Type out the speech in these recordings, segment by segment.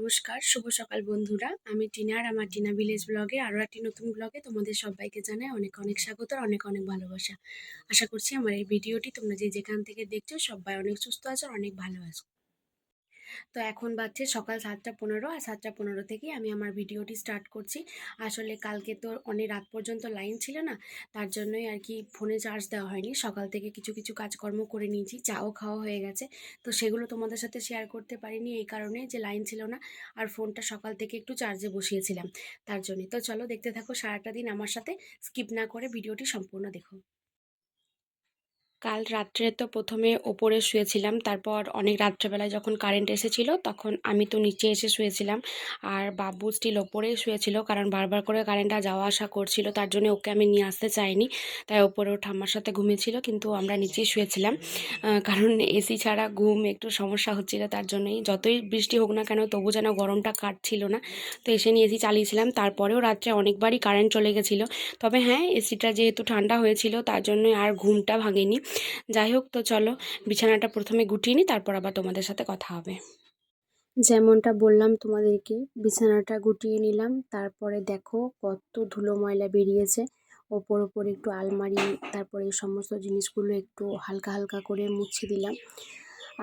নমস্কার, শুভ সকাল বন্ধুরা। আমি টিনা আর আমার টিনা ভিলেজ ব্লগে আরও একটি নতুন ব্লগে তোমাদের সবাইকে জানাই অনেক অনেক স্বাগত আর অনেক অনেক ভালোবাসা। আশা করছি আমার এই ভিডিওটি তোমরা যেখান থেকে দেখছো সবাই অনেক সুস্থ আছো, অনেক ভালো আছো। তো এখন বাজছে সকাল 7:15 আর 7:15 থেকেই আমি আমার ভিডিওটি স্টার্ট করছি। আসলে কালকে তো অনেক রাত পর্যন্ত লাইন ছিল না, তার জন্যই আর কি ফোনে চার্জ দেওয়া হয়নি। সকাল থেকে কিছু কিছু কাজকর্ম করে নিয়েছি, চাও খাওয়া হয়ে গেছে। তো সেগুলো তোমাদের সাথে শেয়ার করতে পারিনি এই কারণে যে লাইন ছিল না, আর ফোনটা সকাল থেকে একটু চার্জে বসিয়েছিলাম তার জন্যই। তো চলো দেখতে থাকো সারাটা দিন আমার সাথে, স্কিপ না করে ভিডিওটি সম্পূর্ণ দেখো। কাল রাত্রে তো প্রথমে ওপরে শুয়েছিলাম, তারপর অনেক রাত্রেবেলায় যখন কারেন্ট এসেছিল তখন আমি তো নিচে এসে শুয়েছিলাম, আর বাবু স্টিল ওপরেই শুয়েছিল কারণ বারবার করে কারেন্টটা যাওয়া আসা করছিল, তার জন্য ওকে আমি নিয়ে আসতে চাইনি। তাই ওপরে ও ঠাম্মার সাথে ঘুমিয়েছিল, কিন্তু আমরা নিচেই শুয়েছিলাম কারণ এসি ছাড়া ঘুম একটু সমস্যা হচ্ছিল। তার জন্যই যতই বৃষ্টি হোক না কেন তবু যেন গরমটা কাটছিল না, তো এসে নিয়ে এসি চালিয়েছিলাম। তারপরেও রাত্রে অনেকবারই কারেন্ট চলে গেছিলো, তবে হ্যাঁ এসিটা যেহেতু ঠান্ডা হয়েছিল তার জন্য আর ঘুমটা ভাঙেনি। যাই হোক, তো চলো বিছানাটা প্রথমে গুটিয়ে নিই, তারপর আবার তোমাদের সাথে কথা হবে। যেমনটা বললাম তোমাদেরকে, বিছানাটা গুটিয়ে নিলাম, তারপরে দেখো কত ধুলো ময়লা বেরিয়েছে। ওপর ওপর একটু আলমারি, তারপরে এই সমস্ত জিনিসগুলো একটু হালকা হালকা করে মুছে দিলাম।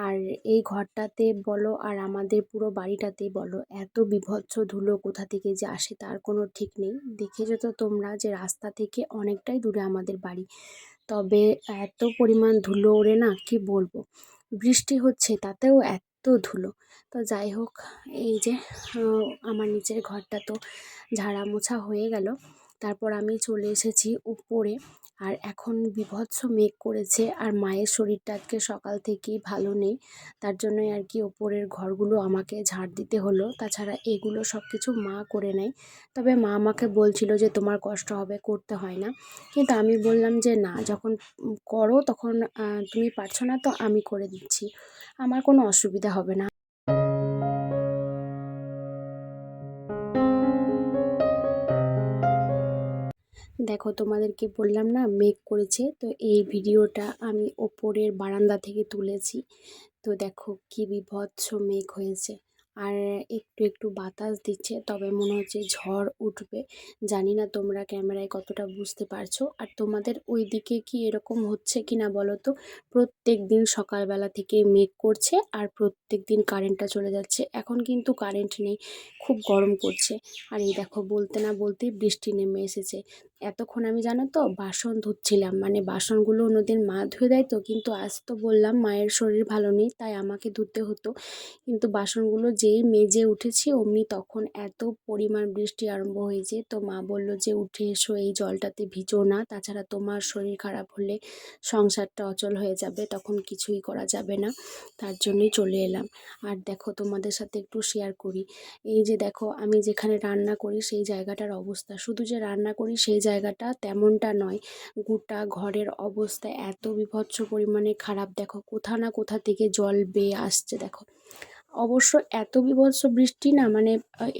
আর এই ঘরটাতে বলো আর আমাদের পুরো বাড়িটাতে বলো, এত বীভৎস ধুলো কোথা থেকে যে আসে তার কোনো ঠিক নেই। দেখেছো তো তোমরা যে রাস্তা থেকে অনেকটাই দূরে আমাদের বাড়ি, তবে এত পরিমাণ ধুলো ওড়ে না কি বলবো। বৃষ্টি হচ্ছে তাতেও এত ধুলো। তো যাই হোক, এই যে আমার নিচের ঘরটা তো ঝাড়া মোছা হয়ে গেল। তারপর আমি চলে এসেছি উপরে, আর এখন বীভৎস মেঘ করেছে, আর মায়ের শরীরটা আজকে সকাল থেকেই ভালো নেই, তার জন্যই আর কি ওপরের ঘরগুলো আমাকে ঝাড় দিতে হলো। তাছাড়া এগুলো সব কিছু মা করে নেয়, তবে মা আমাকে বলছিল যে তোমার কষ্ট হবে, করতে হয় না। কিন্তু আমি বললাম যে না, যখন করো তখন তুমি পারছো না তো আমি করে দিচ্ছি, আমার কোনো অসুবিধা হবে না। দেখো তোমাদেরকে বললাম না মেঘ করেছে, তো এই ভিডিওটা আমি ওপরের বারান্দা থেকে তুলেছি। তো দেখো কি বীভৎস মেঘ হয়েছে, আর একটু একটু বাতাস দিচ্ছে, তবে মনে হচ্ছে ঝড় উঠবে। জানি না তোমরা ক্যামেরায় কতটা বুঝতে পারছো, আর তোমাদের ওই দিকে কি এরকম হচ্ছে কি না বলো তো। প্রত্যেক দিন সকালবেলা থেকে মেঘ করছে আর প্রত্যেক দিন কারেন্টটা চলে যাচ্ছে। এখন কিন্তু কারেন্ট নেই, খুব গরম করছে। আর এই দেখো বলতে না বলতেই বৃষ্টি নেমে এসেছে। এতক্ষণ আমি জানো তো বাসন ধুচ্ছিলাম, মানে বাসনগুলো অন্যদিন মা ধুয়ে দেয় তো, কিন্তু আজ তো বললাম মায়ের শরীর ভালো নেই তাই আমাকে ধুতে হতো। কিন্তু বাসনগুলো যেই মেজে উঠেছি অমনি তখন এত পরিমাণ বৃষ্টি আরম্ভ হয়েছে। তো মা বলল যে উঠে এসো, এই জলটাতে ভিজো না, তাছাড়া তোমার শরীর খারাপ হলে সংসারটা অচল হয়ে যাবে, তখন কিছুই করা যাবে না। তার জন্যই চলে এলাম। আর দেখো তোমাদের সাথে একটু শেয়ার করি, এই যে দেখো আমি যেখানে রান্না করি সেই জায়গাটার অবস্থা, শুধু যে রান্না করি সেই জায়গাটা তেমনটা নয়, গোটা ঘরের অবস্থা এত বীভৎস পরিমাণে খারাপ। দেখো কোথা না কোথা থেকে জল বেয়ে আসছে দেখো। অবশ্য এত বীভৎস বৃষ্টি না, মানে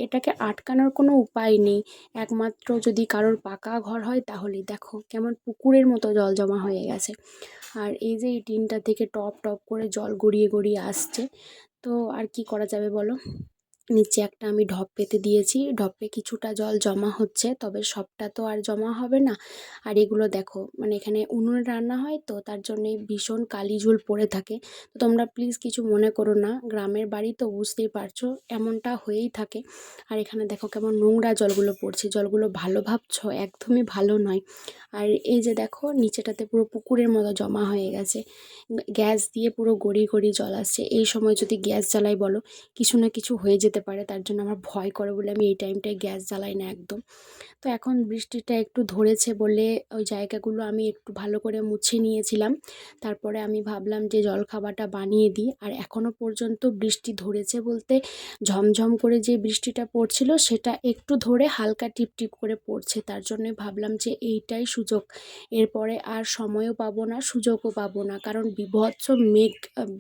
এটাকে আটকানোর কোনো উপায় নেই, একমাত্র যদি কারোর পাকা ঘর হয় তাহলেই। দেখো কেমন পুকুরের মতো জল জমা হয়ে গেছে, আর এই যে এই টিনটা থেকে টপ টপ করে জল গড়িয়ে গড়িয়ে আসছে। তো আর কি করা যাবে বলো। নিচে একটা আমি ঢপ পেতে দিয়েছি, ঢপে কিছুটা জল জমা হচ্ছে, তবে সবটা তো আর জমা হবে না। আর এগুলো দেখো, মানে এখানে উনুনে রান্না হয় তো তার জন্যে ভীষণ কালি ঝুল পড়ে থাকে। তো তোমরা প্লিজ কিছু মনে করো না, গ্রামের বাড়ি তো বুঝতেই পারছো এমনটা হয়েই থাকে। আর এখানে দেখো কেমন নোংরা জলগুলো পড়ছে, জলগুলো ভালো ভাবছো একদমই ভালো নয়। আর এই যে দেখো নিচেটাতে পুরো পুকুরের মতো জমা হয়ে গেছে, গ্যাস দিয়ে পুরো গড়িয়ে গড়িয়ে জল আসছে। এই সময় যদি গ্যাস জ্বালাই বলো কিছু না কিছু হয়ে যেতে পারে, তার জন্য আমার ভয় করে বলে আমি এই টাইমটায় গ্যাস জ্বালাই না একদম। তো এখন বৃষ্টিটা একটু ধরেছে বলে ওই জায়গাগুলো আমি একটু ভালো করে মুছে নিয়েছিলাম। তারপরে আমি ভাবলাম যে জলখাবারটা বানিয়ে দিই, আর এখনও পর্যন্ত বৃষ্টি ধরেছে বলতে ঝমঝম করে যে বৃষ্টিটা পড়ছিল সেটা একটু ধরে হালকা টিপ টিপ করে পড়ছে, তার জন্য ভাবলাম যে এইটাই সুযোগ, এরপরে আর সময়ও পাবো না সুযোগও পাবো না, কারণ বীভৎস মেঘ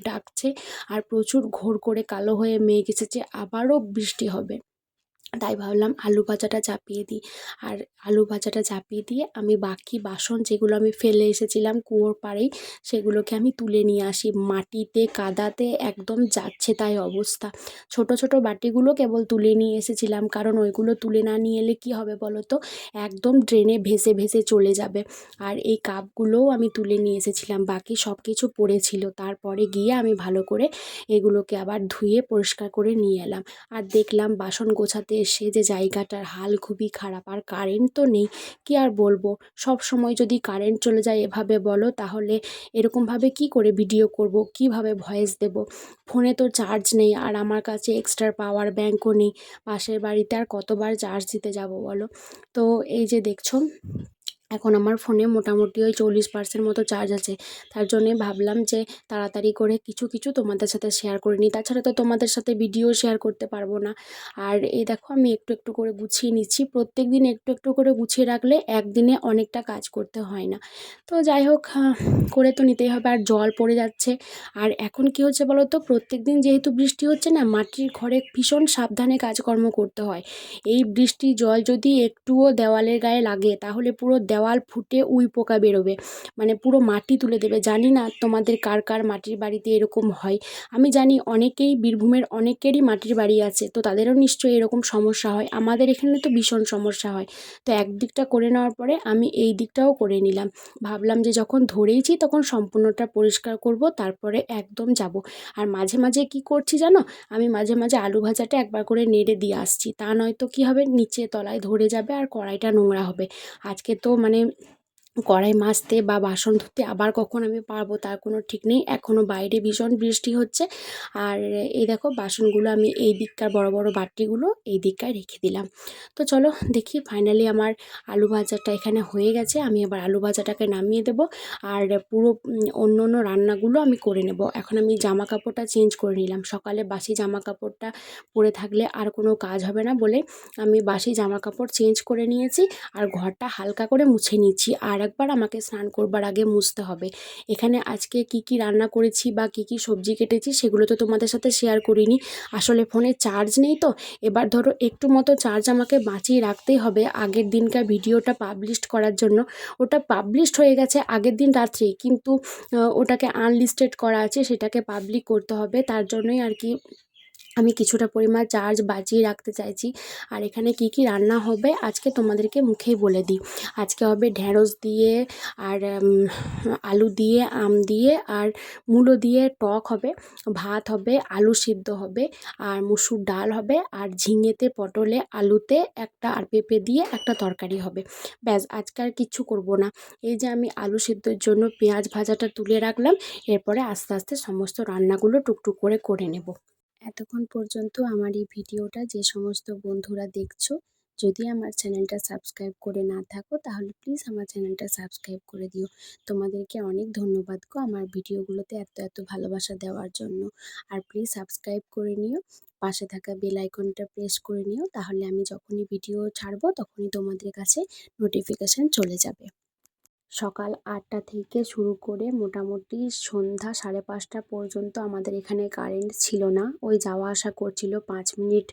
ডাকছে, আর প্রচুর ঘোর করে কালো হয়ে মেঘ এসেছে, আবারও বৃষ্টি হবে। তাই ভাবলাম আলু ভাজাটা চাপিয়ে দিই। আর আলু ভাজাটা চাপিয়ে দিয়ে আমি বাকি বাসন যেগুলো আমি ফেলে এসেছিলাম কুয়োর পাড়েই, সেগুলোকে আমি তুলে নিয়ে আসি। মাটিতে কাদাতে একদম যাচ্ছে তাই অবস্থা। ছোট ছোট বাটিগুলো কেবল তুলে নিয়ে এসেছিলাম, কারণ ওইগুলো তুলে না নিয়ে এলে কী হবে বলো তো, একদম ড্রেনে ভেসে ভেসে চলে যাবে। আর এই কাপগুলোও আমি তুলে নিয়ে এসেছিলাম, বাকি সব কিছু পড়েছিল। তারপরে গিয়ে আমি ভালো করে এগুলোকে আবার ধুয়ে পরিষ্কার করে নিয়ে এলাম। আর দেখলাম বাসন গোছাতে এসে যে জায়গাটার হাল খুবই খারাপ, আর কারেন্ট তো নেই। কি আর বলবো, সব সময় যদি কারেন্ট চলে যায় এভাবে বলো, তাহলে এরকমভাবে কি করে ভিডিও করব, কিভাবে ভয়েস দেব। ফোনে তো চার্জ নেই, আর আমার কাছে এক্সট্রা পাওয়ার ব্যাঙ্কও নেই। পাশের বাড়িতে আর কতবার চার্জ দিতে যাব বলো। তো এই যে দেখছো, এখন আমার ফোনে মোটামুটি ওই 40% মতো চার্জ আছে। তার জন্যে ভাবলাম যে তাড়াতাড়ি করে কিছু কিছু তোমাদের সাথে শেয়ার করে নিই, তাছাড়া তো তোমাদের সাথে ভিডিও শেয়ার করতে পারবো না। আর এই দেখো আমি একটু একটু করে গুছিয়ে নিচ্ছি। প্রত্যেক দিন একটু একটু করে গুছিয়ে রাখলে একদিনে অনেকটা কাজ করতে হয় না। তো যাই হোক, করে তো নিতেই হবে। আর জল পড়ে যাচ্ছে। আর এখন কি হচ্ছে বলো তো, প্রত্যেক দিন যেহেতু বৃষ্টি হচ্ছে না, মাটির ঘরে ভীষণ সাবধানে কাজকর্ম করতে হয়। এই বৃষ্টির জল যদি একটুও দেওয়ালের গায়ে লাগে, তাহলে পুরো দেওয়াল ফুটে উইপোকা বেরোবে, মানে পুরো মাটি তুলে দেবে। জানি না তোমাদের কার কার মাটির বাড়িতে এরকম হয়। আমি জানি অনেকেই, বীরভূমের অনেকেরই মাটির বাড়ি আছে, তো তাদেরও নিশ্চয়ই এরকম সমস্যা হয়। আমাদের এখানে তো ভীষণ সমস্যা হয়। তো একদিকটা করে নেওয়ার পরে আমি এই দিকটাও করে নিলাম। ভাবলাম যে যখন ধরেইছি তখন সম্পূর্ণটা পরিষ্কার করব, তারপরে একদম যাব। আর মাঝে মাঝে কি করছি জানো, আমি মাঝে মাঝে আলু ভাজাটা একবার করে নেড়ে দিয়ে আসছি। তা নয়তো কি হবে, নিচে তলায় ধরে যাবে আর কড়াইটা নোংরা হবে। আজকে তো মানে কড়াই মাজতে বা বাসন ধুতে আবার কখন আমি পারবো তার কোনো ঠিক নেই। এখনও বাইরে ভীষণ বৃষ্টি হচ্ছে। আর এই দেখো বাসনগুলো আমি এই দিককার বড় বড় বাটিগুলো এই দিকটায় রেখে দিলাম। তো চলো দেখি, ফাইনালি আমার আলু ভাজাটা এখানে হয়ে গেছে। আমি এবার আলু ভাজাটাকে নামিয়ে দেব। আর পুরো অন্য অন্য রান্নাগুলো আমি করে নেব। এখন আমি জামা কাপড়টা চেঞ্জ করে নিলাম। সকালে বাসি জামা কাপড়টা পরে থাকলে আর কোনো কাজ হবে না বলে আমি বাসি জামা কাপড় চেঞ্জ করে নিয়েছি। আর ঘরটা হালকা করে মুছে নিচ্ছি। আর একবার আমাকে স্নান করবার আগে মুছতে হবে। এখানে আজকে কি কি রান্না করেছি বা কি কি সবজি কেটেছি সেগুলো তো তোমাদের সাথে শেয়ার করিনি। আসলে ফোনে চার্জ নেই তো। এবার ধরো একটু মতো চার্জ আমাকে বাঁচিয়ে রাখতেই হবে আগের দিনকার ভিডিওটা পাবলিশ করার জন্য। ওটা পাবলিশড হয়ে গেছে আগের দিন রাত্রেই, কিন্তু ওটাকে আনলিস্টেড করা আছে, সেটাকে পাবলিক করতে হবে। তার জন্যই আর কি আমি কিছুটা পরিমাণ চার্জ বাঁচিয়ে রাখতে চাইছি। আর এখানে কি কি রান্না হবে আজকে তোমাদেরকে মুখেই বলে দিই। আজকে হবে ঢ্যাঁড়স দিয়ে, আর আলু দিয়ে, আম দিয়ে, আর মূলো দিয়ে টক হবে। ভাত হবে, আলু সিদ্ধ হবে, আর মুসুর ডাল হবে, আর ঝিঙেতে পটলে আলুতে একটা, আর পেঁপে দিয়ে একটা তরকারি হবে। ব্যাস, আজকে আর কিচ্ছু করবো না। এই যে আমি আলু সিদ্ধর জন্য পেঁয়াজ ভাজাটা তুলে রাখলাম। এরপরে আস্তে আস্তে সমস্ত রান্নাগুলো টুকটুক করে করে নেব। এতক্ষণ পর্যন্ত আমার এই ভিডিওটা যে সমস্ত বন্ধুরা দেখছো, যদি আমার চ্যানেলটা সাবস্ক্রাইব করে না থাকো, তাহলে প্লিজ আমার চ্যানেলটা সাবস্ক্রাইব করে দিও। তোমাদেরকে অনেক ধন্যবাদ গো আমার ভিডিওগুলোতে এত এত ভালোবাসা দেওয়ার জন্য। আর প্লিজ সাবস্ক্রাইব করে নিও, পাশে থাকা বেল আইকনটা প্রেস করে নিও, তাহলে আমি যখনই ভিডিও ছাড়বো তখনই তোমাদের কাছে নোটিফিকেশান চলে যাবে। সকাল 8টা থেকে শুরু করে মোটামুটি সন্ধ্যা 5:30 পর্যন্ত আমাদের এখানে কারেন্ট ছিল না। ওই যাওয়া আসা করছিল, 5 মিনিট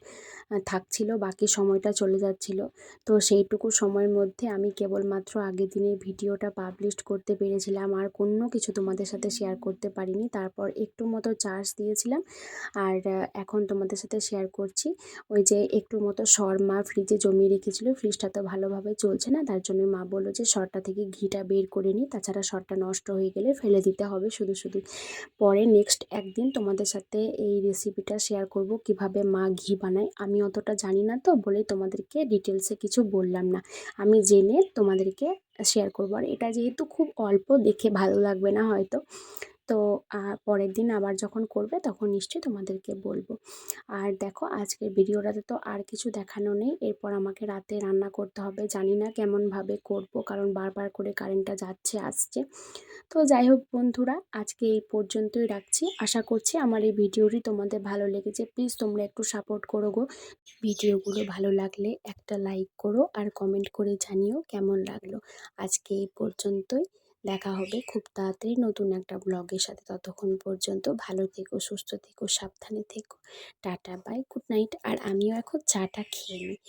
থাকছিল, বাকি সময়টা চলে যাচ্ছিল। তো সেইটুকু সময়ের মধ্যে আমি কেবলমাত্র আগের দিনের ভিডিওটা পাবলিশ করতে পেরেছিলাম, আর কোনো কিছু তোমাদের সাথে শেয়ার করতে পারিনি। তারপর একটু মতো চার্জ দিয়েছিলাম। আর এখন তোমাদের সাথে শেয়ার করছি। ওই যে একটু মতো সর মা ফ্রিজে জমিয়ে রেখেছিল, ফ্রিজটা তো ভালোভাবে চলছে না, তার জন্য মা বললো যে সরটা থেকে ঘিটা বের করে নিই, তাছাড়া সরটা নষ্ট হয়ে গেলে ফেলে দিতে হবে শুধু শুধু। পরে নেক্সট একদিন তোমাদের সাথে এই রেসিপিটা শেয়ার করব, কিভাবে মা ঘি বানায়। আমি অতটা জানি না তো বলেই তোমাদেরকে ডিটেলসে কিছু বললাম না, আমি জেনে তোমাদেরকে শেয়ার করবো। আর এটা যেহেতু খুব অল্প, দেখে ভালো লাগবে না হয়তো, তো পরের দিন আবার যখন করবে তখন নিশ্চয়ই তোমাদেরকে বলবো। আর দেখো আজকের ভিডিওটাতে তো আর কিছু দেখানো নেই। এরপর আমাকে রাতে রান্না করতে হবে, জানি না কেমনভাবে করব, কারণ বারবার করে কারেন্টটা যাচ্ছে আসছে। তো যাই হোক বন্ধুরা, আজকে এই পর্যন্তই রাখছি। আশা করছি আমার এই ভিডিওটি তোমাদের ভালো লেগেছে। প্লিজ তোমরা একটু সাপোর্ট করো গো। ভিডিওগুলো ভালো লাগলে একটা লাইক করো, আর কমেন্ট করে জানিও কেমন লাগলো। আজকে এই পর্যন্তই। দেখা হবে খুব তাড়াতাড়ি নতুন একটা ব্লগের সাথে। ততক্ষণ পর্যন্ত ভালো থেকো, সুস্থ থেকো, সাবধানে থেকো। Tata, bye, good night. আর আমিও এখন চাটা খেয়ে নিই।